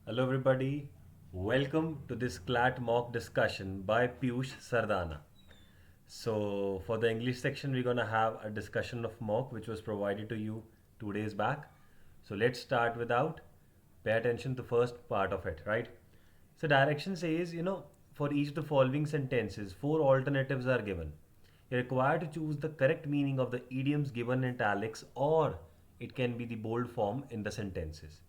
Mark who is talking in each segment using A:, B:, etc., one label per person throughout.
A: Hello, everybody. Welcome to this CLAT mock discussion by Piyush Sardana. So, for the English section, we're going to have a discussion of mock which was provided to you 2 days back. So, let's start without. Pay attention to first part of it, right? So, direction says, for each of the following sentences, four alternatives are given. You're required to choose the correct meaning of the idioms given in italics, or it can be the bold form in the sentences.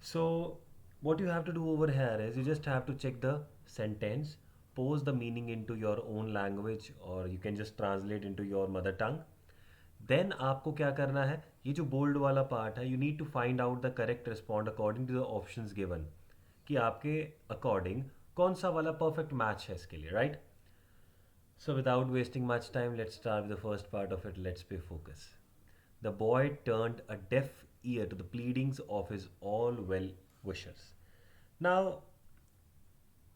A: So, what you have to do over here is you just have to check the sentence, pose the meaning into your own language, or you can just translate into your mother tongue. Then आपको क्या करना है, ये जो bold वाला part है, you need to find out the correct respond according to the options given, कि आपके अकॉर्डिंग कौन सा वाला परफेक्ट मैच है इसके लिए, right? So without wasting much time, let's start with the first part of it. Let's pay focus. The boy turned a deaf ear to the pleadings of his all well wishers. Now,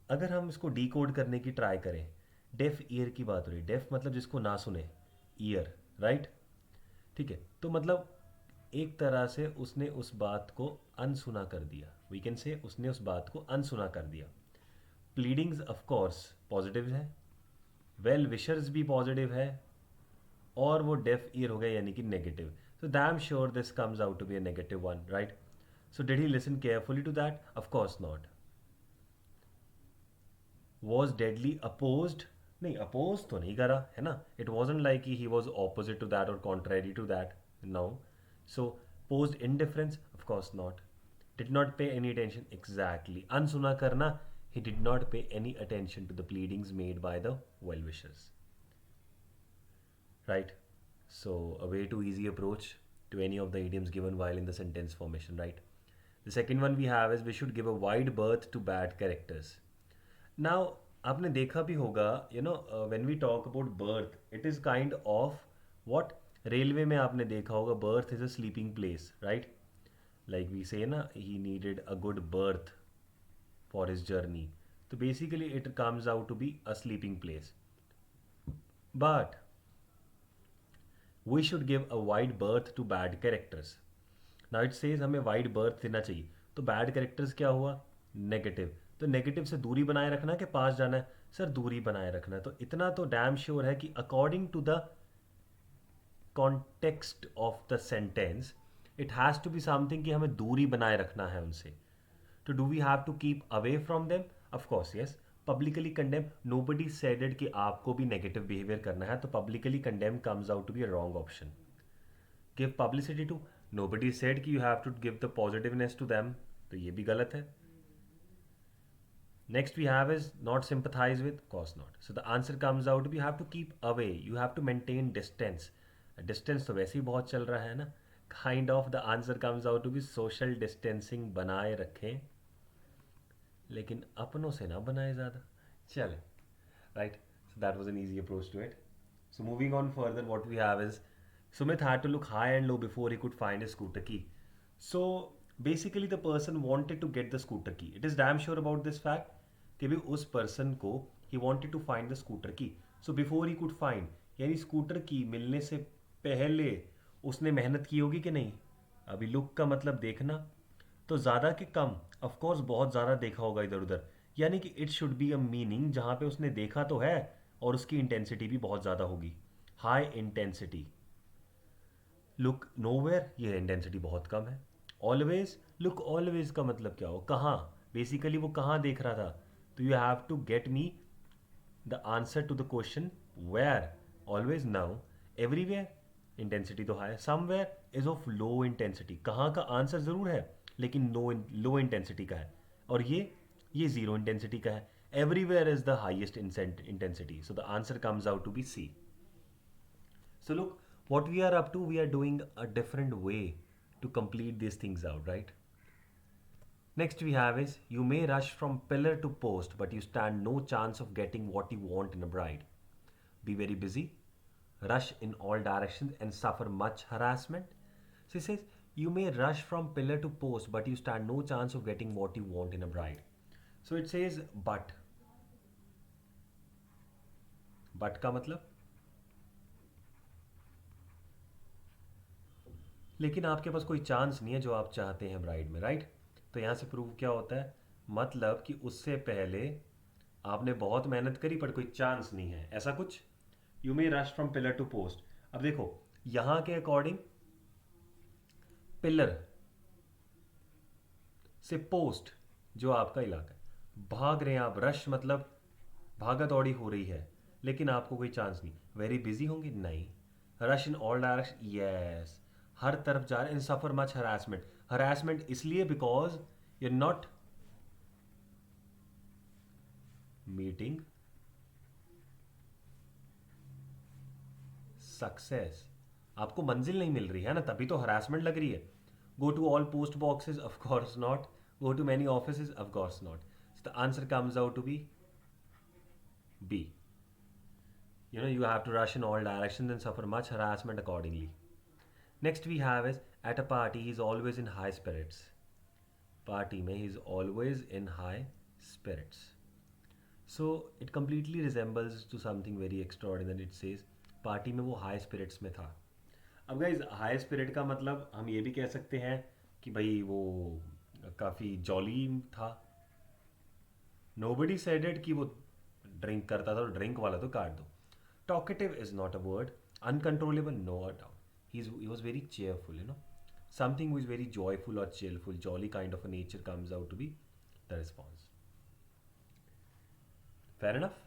A: अगर हम इसको decode करने की try करें, deaf ear की बात हो रही है। डेफ मतलब जिसको ना सुने, ईयर, राइट? ठीक है, तो मतलब एक तरह से उसने उस बात को अनसुना कर दिया। वी कैन से उसने उस बात को अनसुना कर दिया। प्लीडिंग्स ऑफ कोर्स पॉजिटिव है, वेल विशर्स भी पॉजिटिव है, और वो डेफ ईयर हो गया यानी कि negative. So damn sure this comes out to be a negative one, right? So did he listen carefully to that? Of course not. Was deadly opposed? नहीं, oppose तो नहीं करा है ना. It wasn't like he was opposite to that और contrary to that. No. So posed indifference? Of course not. Did not pay any attention? Exactly, अनसुना करना. He did not pay any attention to the pleadings made by the well wishers, right? So, a way too easy approach to any of the idioms given while in the sentence formation, right? The second one we have is we should give a wide berth to bad characters. Now, आपने देखा भी होगा, when we talk about birth, it is kind of what railway में आपने देखा होगा, birth is a sleeping place, right? Like we say ना, he needed a good berth for his journey. So basically, it comes out to be a sleeping place. But we should give a wide berth to bad characters. Now it says हमें wide berth देना चाहिए, तो bad characters क्या हुआ? Negative. तो negative से दूरी बनाए रखना है कि पास जाना है? सर दूरी बनाए रखना है. तो इतना तो डैम श्योर है कि according to the context of the sentence it has to be something कि हमें दूरी बनाए रखना है उनसे. तो do we have to keep away from them? Of course yes. Publicly condemn, nobody said it कि आपको भी नेगेटिव बिहेवियर करना है, तो publicly condemn comes out to be a wrong option. Give publicity to, nobody said कि you have to give the positiveness to them, तो ये भी गलत है. Next we have is not sympathize with, course not. So the answer comes out you have to keep away, you have to maintain distance. Distance तो वैसे ही बहुत चल रहा है ना. Kind of the answer comes out to be social distancing बनाए रखें, लेकिन अपनों से ना बनाए ज़्यादा. चले, right? So that was an easy approach to it. So moving on further, what we have is Sumit had to look high and low before he could find his scooter key. So basically the person wanted to get the scooter key. It is damn sure about this fact कि भी उस person को he wanted to find the scooter key. So before he could find, यानी scooter की मिलने से पहले उसने मेहनत की होगी कि नहीं? अभी लुक का मतलब देखना, तो ज़्यादा कि कम? ऑफ कोर्स बहुत ज़्यादा देखा होगा इधर उधर, यानी कि it should be a meaning जहाँ पे उसने देखा तो है और उसकी इंटेंसिटी भी बहुत ज़्यादा होगी, हाई इंटेंसिटी. लुक नोवेयर, ये इंटेंसिटी बहुत कम है. ऑलवेज, लुक ऑलवेज का मतलब क्या हो? कहाँ? बेसिकली वो कहाँ देख रहा था? तो you have to get me the answer to the question where. Always, now, everywhere, intensity तो high. Somewhere is of low intensity, कहाँ का आंसर ज़रूर है लेकिन लो इंटेंसिटी का है. और ये ज़ीरो इंटेंसिटी का है. Everywhere is the highest intensity. So the answer comes out to be C. So look, what we are up to, we are doing a different way to complete these things out, right? Next we have is, you may rush from pillar to post, but you stand no chance of getting what you want in a bride. Be very busy, rush in all directions and suffer much harassment. So he says, you may rush from pillar to post, but you stand no chance of getting what you want in a bride. So it says but का मतलब, लेकिन आपके पास कोई chance नहीं है जो आप चाहते हैं ब्राइड में, राइट? तो यहाँ से प्रूव क्या होता है, मतलब कि उससे पहले आपने बहुत मेहनत करी पर कोई चांस नहीं है, ऐसा कुछ। You may rush from pillar to post. अब देखो, यहाँ के अकॉर्डिंग पिलर से पोस्ट जो आपका इलाका है, भाग रहे हैं आप, रश मतलब भागा दौड़ी हो रही है, लेकिन आपको कोई चांस नहीं। वेरी बिजी होंगे, नहीं। Rush in all direction, yes, हर तरफ जा रहे हैं। सफर मच हरासमेंट, हरासमेंट इसलिए because you not meeting success, आपको मंजिल नहीं मिल रही है ना, तभी तो हरासमेंट लग रही है। Go to all post boxes, of course not. Go to many offices, of course not. The answer comes out to be B. You have to rush in all directions and suffer much harassment accordingly. Next we have is, at a party he is always in high spirits. Party mein he is always in high spirits. So it completely resembles to something very extraordinary. It says party में वो high spirits में था। अब guys high spirit का मतलब हम ये भी कह सकते हैं कि भाई वो काफ़ी जॉली था। नोबडी सेड इट कि वो ड्रिंक करता था, तो ड्रिंक वाला तो काट दो। Talkative is not a word. Uncontrollable, no doubt. He was very cheerful, something who is very joyful or cheerful, jolly kind of a nature comes out to be the response. Fair enough.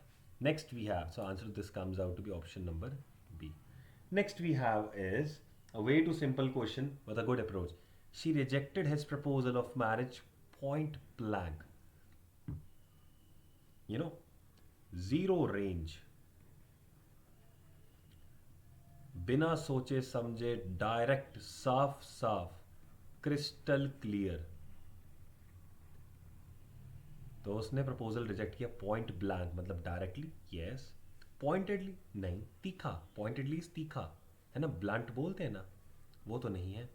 A: Next we have, so answer to this comes out to be option number B. Next we have is a way too simple question with a good approach. She rejected his proposal of marriage point blank. you know zero range, बिना सोचे समझे, direct, साफ साफ, crystal clear. तो उसने proposal reject किया point blank, मतलब directly yes, pointedly नहीं, तीखा, पॉइंटेडली तीखा है ना, ब्लंट बोलते हैं ना, वो तो नहीं है।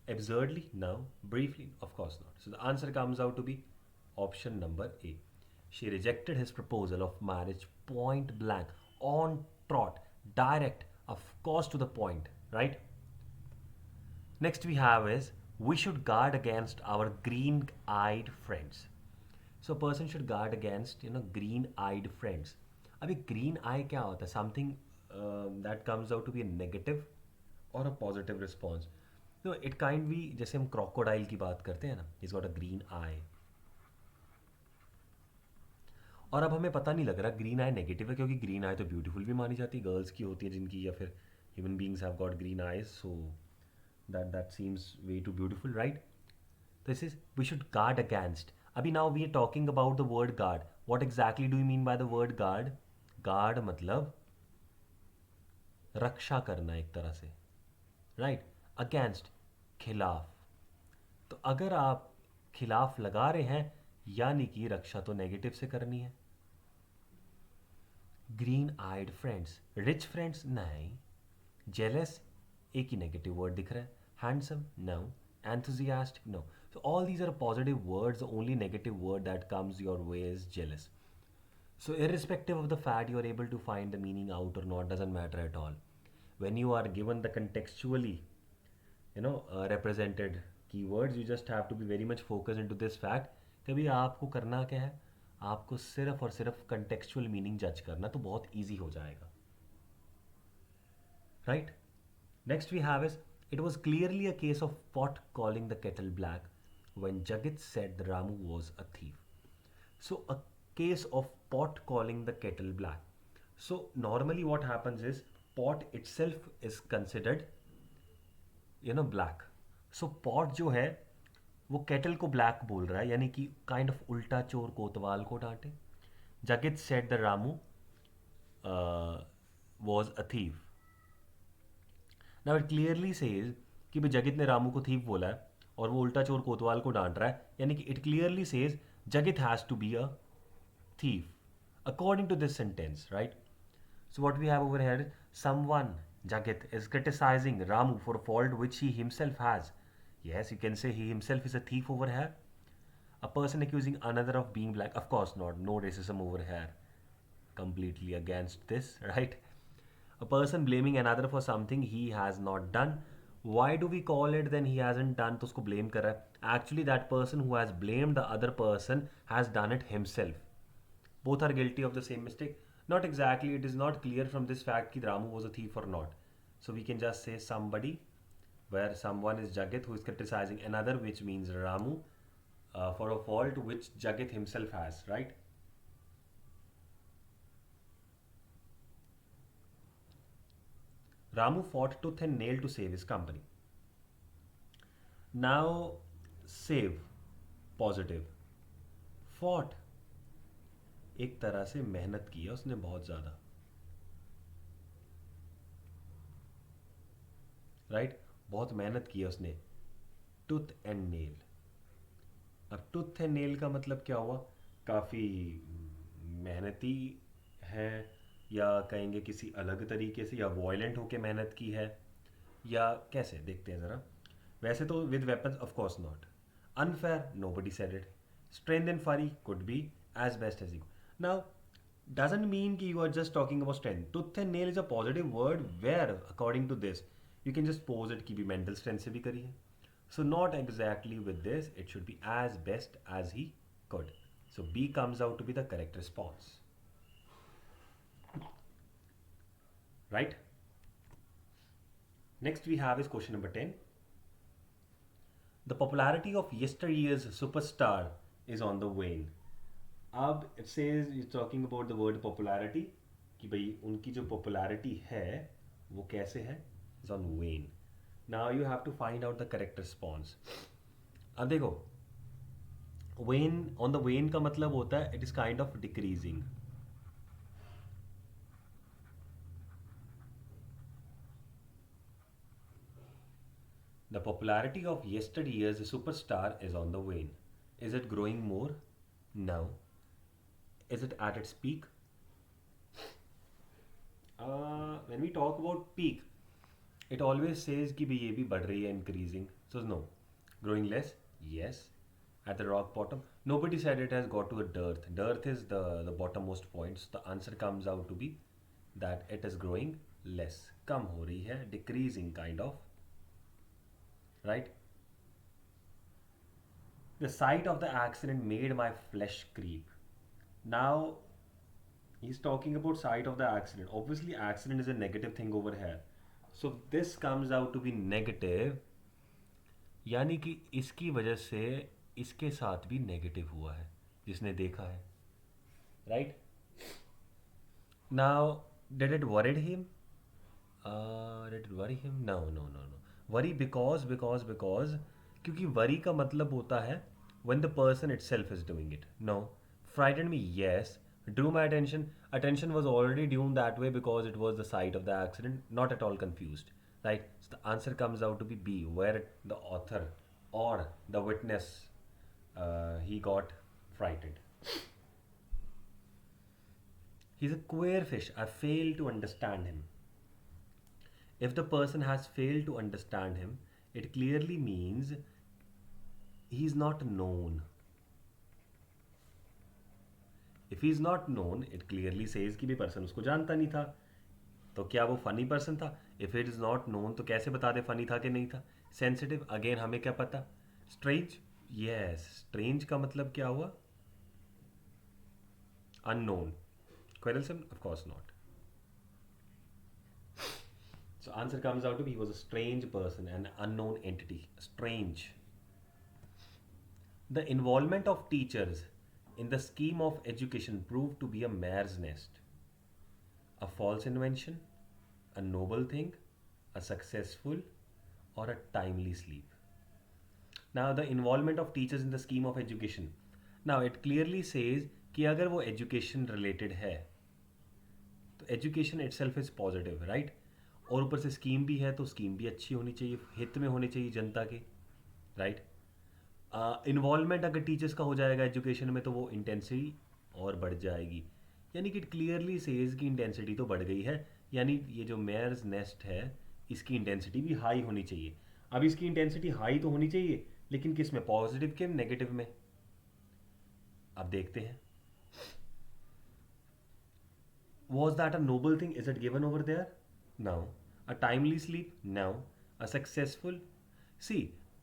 A: Absurdly no, briefly of course not. So the answer comes out to be option number A. She rejected his proposal of marriage point blank, on trot, direct, of course to the point, right. Next we have is, we should guard against our green-eyed friends. So a person should guard against green-eyed friends. अभी green eye क्या होता है? Something that comes out to be a negative or a positive response. So it kind भी, जैसे हम crocodile की बात करते हैं ना, he's got a green eye. और अब हमें पता नहीं लग रहा ग्रीन आई नेगेटिव है, क्योंकि ग्रीन आई तो ब्यूटीफुल भी मानी जाती है, गर्ल्स की होती है जिनकी, या फिर human beings have got green eyes, so that seems way too beautiful, right? This is, we should guard against. Abhi now we are talking about the word guard. What exactly do you mean by the word guard? Guard मतलब रक्षा करना एक तरह से, right? Against, खिलाफ। तो अगर आप खिलाफ लगा रहे हैं, यानी कि रक्षा तो नेगेटिव से करनी है। Green eyed friends, rich friends नहीं। जेलस, एक ही नेगेटिव वर्ड दिख रहा है। Handsome, no. enthusiastic, no. So all these are positive words. The only negative word that comes your way is jealous. So irrespective of the fact you are able to find the meaning out or not, doesn't matter at all. When you are given the contextually represented keywords, you just have to be very much focused into this fact कि भाई आपको करना क्या है, आपको सिर्फ और सिर्फ contextual meaning जज करना, तो बहुत easy हो जाएगा, right? Next we have is, it was clearly a case of pot calling the kettle black when Jagit said the Ramu was a thief. So a case of pot calling the kettle black. So normally what happens is, pot itself is considered black. So pot जो है वो kettle को black बोल रहा है, यानी कि kind of उल्टा चोर कोतवाल को डांटे। Jagit said the Ramu was a thief. Now it clearly says कि भाई जगित ने रामू को थीफ बोला है और वो उल्टा चोर कोतवाल को डांट रहा है, यानी कि it clearly says Jagit has to be a thief according to this sentence, right? So what we have over here is, someone, Jagit, is criticizing Ramu for a fault which he himself has. Yes, you can say he himself is a thief over here. A person accusing another of being black, of course not, no racism over here, completely against this, right? A person blaming another for something he has not done, why do we call it then he hasn't done, तो उसको blame कर रहा है. Actually that person who has blamed the other person has done it himself. Both are guilty of the same mistake. Not exactly, it is not clear from this fact that Ramu was a thief or not. So we can just say somebody, where someone is Jagat who is criticizing another, which means Ramu, for a fault which Jagat himself has, right? Ramu fought tooth and nail to save his company. Now, save, positive. Fought, एक तरह से मेहनत की है उसने बहुत ज़्यादा, right? बहुत मेहनत की है उसने. Tooth and nail. अब टूथ एंड नेल का मतलब क्या हुआ? काफ़ी मेहनती है, या कहेंगे किसी अलग तरीके से, या वॉयलेंट होके मेहनत की है, या कैसे देखते हैं ज़रा. वैसे तो with weapons of course not. Unfair, nobody said it. Strength and fury could be as best as you. Now doesn't mean कि you are just talking about strength. Tooth and nail is a positive word where according to this you can just pose it कि भी mental strength से भी करी है. So not exactly with this, it should be as best as he could. So B comes out to be the correct response. Right? Next we have is question number 10. The popularity of yesteryear's superstar is on the wane. अब it says it's talking about the word popularity, कि भाई उनकी जो popularity है वो कैसे है, is on wane. Now you have to find out the correct response. अब देखो, wane, on the wane का मतलब होता है it is kind of decreasing. The popularity of yesterday's superstar is on the wane. Is it growing more? No. Is it at its peak? When we talk about peak, it always says कि भाई ये भी बढ़ रही है, increasing. So no. Growing less? Yes. At the rock bottom? Nobody said it has got to a dearth. Dearth is the bottommost point. So the answer comes out to be that it is growing less. कम हो रही है, decreasing kind of. Right? The sight of the accident made my flesh creep. Now he's talking about sight of the accident. Obviously accident is a negative thing over here. So this comes out to be negative, यानी कि इसकी वजह से इसके साथ भी negative हुआ है जिसने देखा है, right? Now did it worried him? Did it worry him? No no no no. Worry because क्योंकि वरी का मतलब होता है when the person itself is doing it. No. Frightened me? Yes. Drew my attention? Attention was already drawn that way because it was the site of the accident. Not at all confused. Right? So the answer comes out to be B, where the author or the witness he got frightened. He's a queer fish. I fail to understand him. If the person has failed to understand him, it clearly means he is not known. If he is not known, it clearly says कि भी person उसको जानता नहीं था. तो क्या वो funny person था? If it is not known तो कैसे बता दे फनी था कि नहीं था? सेंसिटिव, अगेन हमें क्या पता. स्ट्रेंज, यस, स्ट्रेंज का मतलब क्या हुआ? Unknown. Quarrelsome, of course not. So answer comes out to be he was a strange person, an unknown entity. Strange. The involvement of teachers in the scheme of education proved to be a mare's nest. A false invention, a noble thing, a successful, or a timely sleep. Now the involvement of teachers in the scheme of education. Now it clearly says कि अगर वो education related है तो education itself is positive, right? और ऊपर से scheme भी है तो स्कीम भी अच्छी होनी चाहिए, हित में होनी चाहिए जनता के, राइट? इन्वॉल्वमेंट अगर टीचर्स का हो जाएगा एजुकेशन में तो वो इंटेंसिटी और बढ़ जाएगी. यानी कि क्लियरली सेज की इंटेंसिटी तो बढ़ गई है, यानी ये जो मेयर्स नेस्ट है इसकी इंटेंसिटी भी हाई होनी चाहिए. अब इसकी इंटेंसिटी हाई तो होनी चाहिए, लेकिन किस में? पॉजिटिव के नेगेटिव में? अब देखते हैं. Was that a noble thing? Is it given over there? No. A timely sleep? No. A successful, see,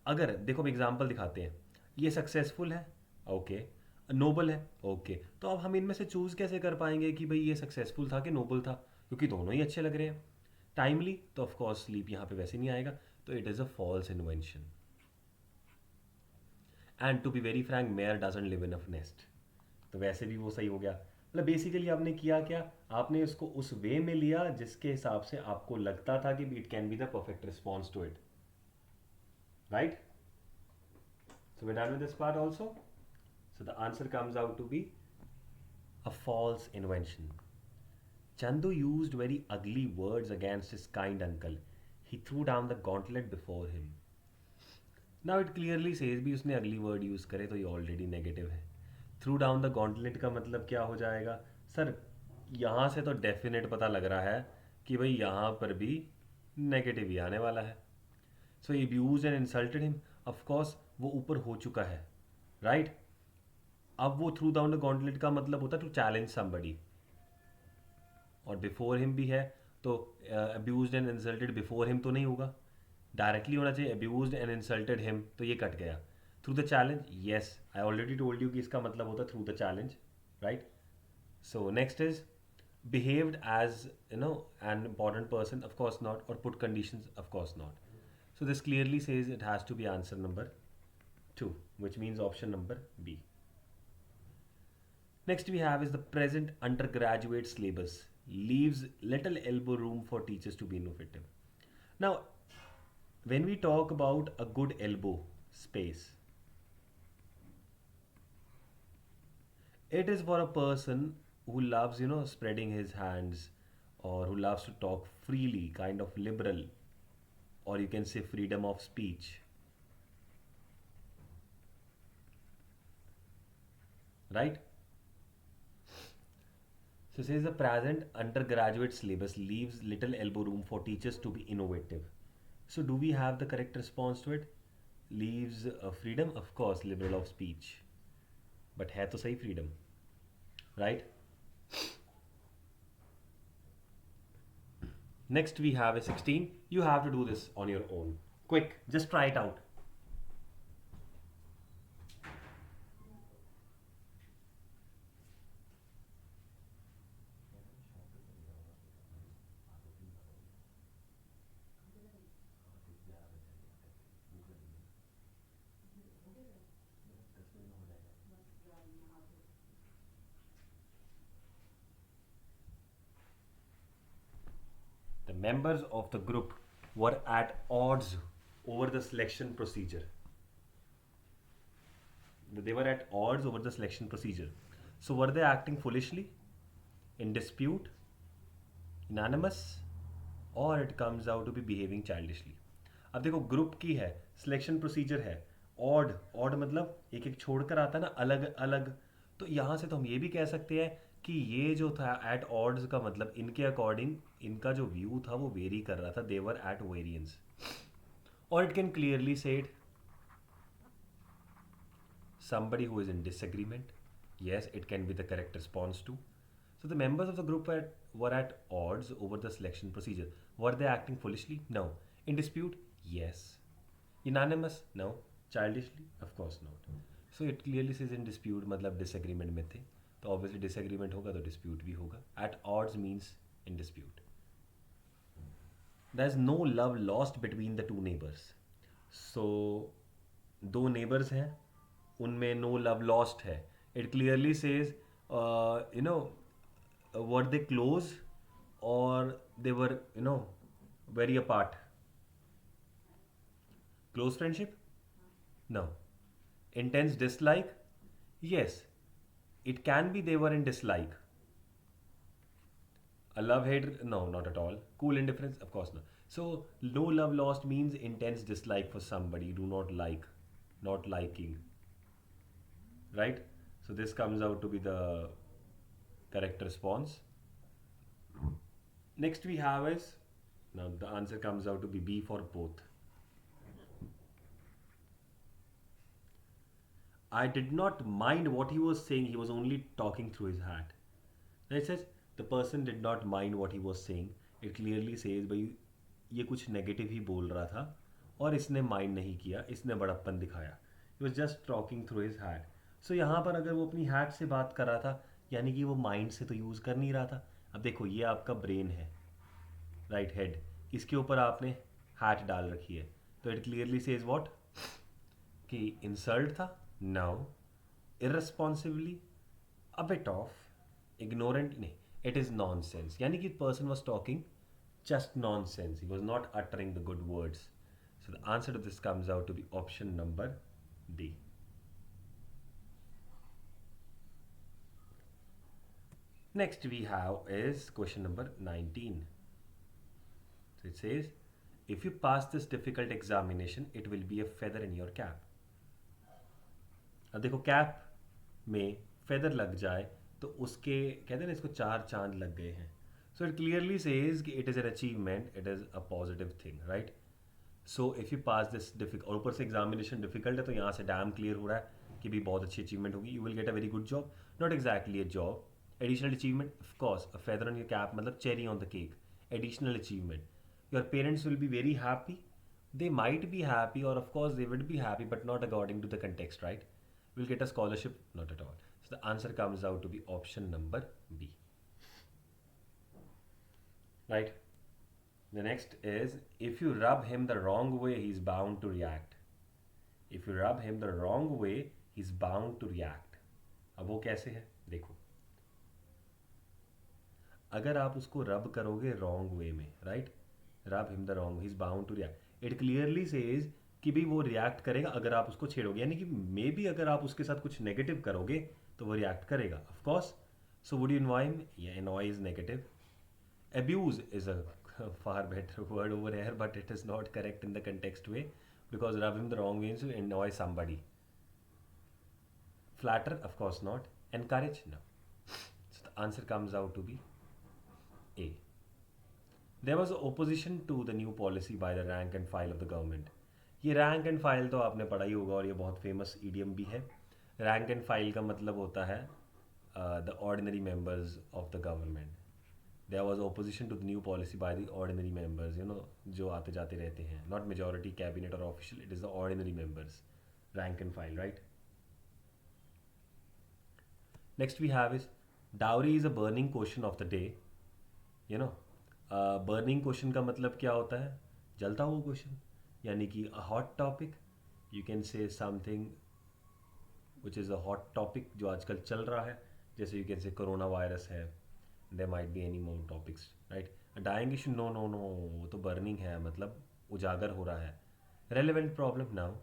A: अगर देखो हम एग्जांपल दिखाते हैं, ये सक्सेसफुल है, ओके, नोबल है, ओके, तो अब हम इनमें से चूज कैसे कर पाएंगे कि भाई ये सक्सेसफुल था कि नोबल था, क्योंकि दोनों ही अच्छे लग रहे हैं। टाइमली तो ऑफ कोर्स स्लीप यहाँ पे वैसे नहीं आएगा, तो it is a false invention. And to be very frank, mayor doesn't live in a nest, तो वैसे भी वो सही हो गया। मतलब बेसिकली आपने किया क्या, आपने इसको उस वे में लिया जिसके हिसाब से आपको लगता था कि it can be the perfect response to it, right? So we're done with this part also. So the answer comes out to be a false invention. Chandu used very ugly words against his kind uncle. He threw down the gauntlet before him. Now it clearly says भी उसने अगली word use करे तो ये already negative है। Through down the gauntlet का मतलब क्या हो जाएगा सर? यहाँ से तो डेफिनेट पता लग रहा है कि भाई यहाँ पर भी नेगेटिव ही आने वाला है। So he abused and insulted him, of course वो ऊपर हो चुका है, राइट? अब वो थ्रू डाउन द गॉन्टलेट का मतलब होता है टू चैलेंज समबडी, और बिफोर हिम भी है, तो abused and insulted before him तो नहीं होगा, डायरेक्टली होना चाहिए अब्यूज्ड एंड इंसल्टेड हिम, तो ये कट गया। Through the challenge, yes I already told you कि इसका मतलब होता है through the challenge, right? So next is behaved as an important person, of course not, or put conditions, of course not. So this clearly says it has to be answer number 2, which means option number B. Next we have is the present undergraduate syllabus leaves little elbow room for teachers to be innovative. Now, when we talk about a good elbow space, it is for a person who loves, spreading his hands, or who loves to talk freely, kind of liberal, or you can say freedom of speech, right? So it says the present undergraduate syllabus leaves little elbow room for teachers to be innovative. So do we have the correct response to it? Leaves freedom, of course, liberal of speech. But है तो सही freedom, right? Next we have a 16. You have to do this on your own. Quick, just try it out. The members of the group were at odds over the selection procedure. They were at odds over the selection procedure. So were they acting foolishly, in dispute, unanimous, or it comes out to be behaving childishly? अब देखो group की है, selection procedure है, odd, odd मतलब एक एक छोड़कर आता है ना, अलग अलग, तो यहाँ से तो हम ये भी कह सकते हैं कि ये जो था एट ऑड्स का मतलब इनके अकॉर्डिंग इनका जो व्यू था वो वेरी कर रहा था, देवर एट वेरियंस, और it can clearly said somebody who is in disagreement. Yes, it can be the correct response to. So the members of the group were at odds over the selection procedure. Were they acting foolishly? No. In dispute? Yes. Unanimous? No. Childishly? Of course not. So it clearly says in dispute मतलब disagreement में थे, तो obviously disagreement होगा तो dispute भी होगा. At odds means in dispute. There is no love lost between the two neighbors. So दो neighbors हैं, उनमें नो लव लॉस्ट है. It clearly says were they close और they were very apart. Close friendship? No. Intense dislike? yes, it can be they were in dislike. A love hate? No, not at all. Cool indifference? Of course not. So no love lost means intense dislike for somebody, do not like, not liking, right? So this comes out to be the correct response. Next we have is, now the answer comes out to be B for both. I did not mind what he was saying, he was only talking through his hat. Now it says the person did not mind what he was saying. It clearly says by ये कुछ negative ही बोल रहा था और इसने mind नहीं किया, इसने बड़प्पन दिखाया। He was just talking through his hat. So यहाँ पर अगर वो अपनी हैट से बात कर रहा था, यानी कि वो माइंड से तो यूज़ कर नहीं रहा था। अब देखो ये आपका ब्रेन है, राइट, हेड, इसके ऊपर आपने हैट डाल रखी है, तो इट क्लियरली सेज व्हाट, कि इंसल्ट था, now, इररेस्पॉन्सिबली, a bit of, ignorant नहीं, it is nonsense, यानी कि person was talking just nonsense, he was not uttering the good words. So the answer to this comes out to be option number D. Next we have is question number 19. So it says, if you pass this difficult examination it will be a feather in your cap. अब देखो cap में feather लग जाए तो उसके, कहते हैं ना, इसको चार चांद लग गए हैं। सो इट क्लियरली सेज कि it is an achievement, it is a positive thing, right. So if you pass this difficult, और ऊपर से एग्जामिनेशन डिफिकल्ट है, तो यहाँ से डैम क्लियर हो रहा है कि भी बहुत अच्छी अचीवमेंट होगी, you will get a very good job, not exactly a job, additional achievement, of course a feather on your cap मतलब cherry on the cake, additional achievement. Your parents will be very happy, they might be happy, or of course they would be happy, but not according to the context, right? Will get a scholarship, not at all. So the answer comes out to be option number B, right? The next is, if you rub him the wrong way he's bound to react. If you rub him the wrong way he's bound to react. अब वो कैसे है देखो, अगर आप उसको रब करोगे रॉन्ग वे में, right, rub him the wrong, he is bound to react, it clearly says कि भाई वो रिएक्ट करेगा अगर आप उसको छेड़ोगे, यानी कि मे बी अगर आप उसके साथ कुछ नेगेटिव करोगे तो वो रिएक्ट करेगा, of course. So would you inveigh him, या inveigh is negative, abuse is a far better word over here, but it is not correct in the context way, because rub him the wrong way means to annoy somebody. Flatter, of course not. Encourage, no. So the answer comes out to be A. There was opposition to the new policy by the rank and file of the government. ये rank and file तो आपने पढ़ा ही होगा और ये बहुत famous idiom भी है। रैंक एंड फाइल का मतलब होता है the ordinary members of the government. There was opposition to the new policy by the ordinary members, you know, जो आते जाते रहते हैं, नॉट मेजॉरिटी, कैबिनेट और official, it is the ordinary members, rank and file, right. Next we have is, dowry is a burning question of the day, you know. Burning question का मतलब क्या होता है, जलता हुआ क्वेश्चन, यानी कि a hot topic, you can say something which is a hot topic जो आजकल चल रहा है, जैसे you can say coronavirus है, there might be any more topics, right. Dying issue, no no no, वो तो बर्निंग है, मतलब उजागर हो रहा है। Relevant problem, now,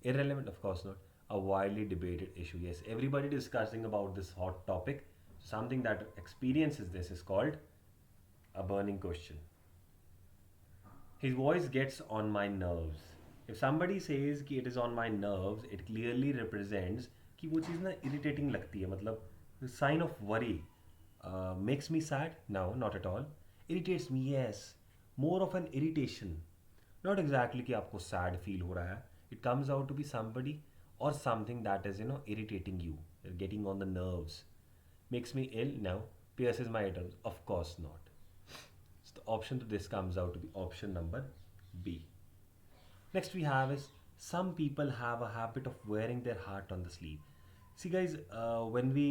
A: irrelevant, of course not. A widely debated issue, yes, everybody discussing about this hot topic, something that experiences this is called a burning question. His voice gets on my nerves. If somebody says कि it is on my nerves, it clearly represents कि वो चीज़ ना irritating लगती है, मतलब sign of worry. Makes me sad? No, not at all. Irritates me, yes. More of an irritation. Not exactly कि आपको sad feel हो रहा है. It comes out to be somebody or something that is, you know, irritating you, getting on the nerves. Makes me ill? No. Pierces my eardrums? Of course not. So the option to this comes out to be option number B. Next we have is, some people have a habit of wearing their heart on the sleeve. See guys, when we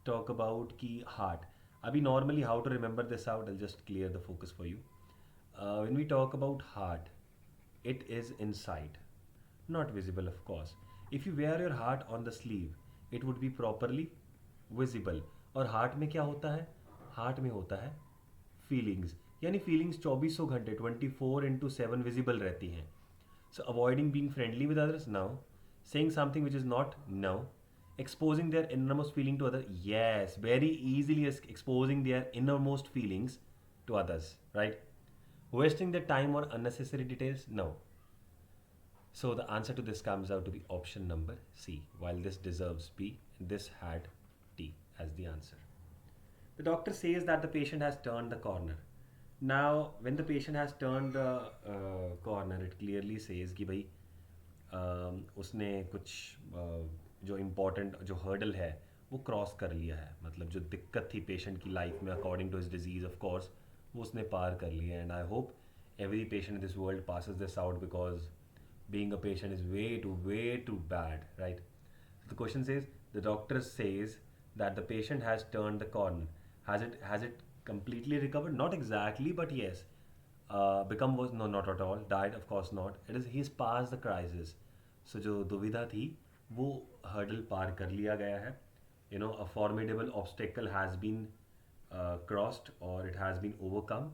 A: talk about key heart, abhi normally how to remember this out, I'll just clear the focus for you. When we talk about heart, it is inside, not visible, of course. If you wear your heart on the sleeve, it would be properly visible. और heart में क्या होता है, heart में होता है feelings, यानी feelings 2400 घंटे 24/7 विजिबल रहती हैं। So avoiding being friendly with others, now, saying something which is not, now, exposing their innermost feeling to others, yes, very easily exposing their innermost feelings to others, right. Wasting their time on unnecessary details, no. So the answer to this comes out to be option number C, while this deserves B, this had D as the answer. The doctor says that the patient has turned the corner. Now, when the patient has turned the corner, it clearly says कि भाई उसने कुछ जो important जो hurdle है वो cross कर लिया है, मतलब जो दिक्कत थी पेशेंट की लाइफ में according to his disease, of course वो उसने पार कर लिया है। And I hope every patient in this world passes this out because being a patient is way too bad, right? So the question says, the doctor says that the patient has turned the corner. Has it completely recovered? Not exactly, but yes. Become was no, not at all. Died, of course not. It is he's passed the crisis. So जो दुविधा थी वो hurdle पार कर लिया गया है. A formidable obstacle has been crossed or it has been overcome.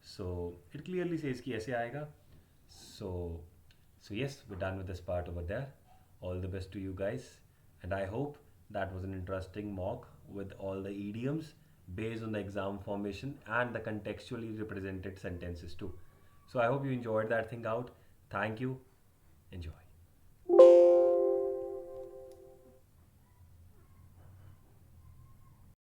A: So it clearly says कि ऐसे आएगा. So yes, we're done with this part over there. All the best to you guys, and I hope that was an interesting mock with all the idioms based on the exam formation and the contextually represented sentences too. So I hope you enjoyed that thing out. Thank you. Enjoy.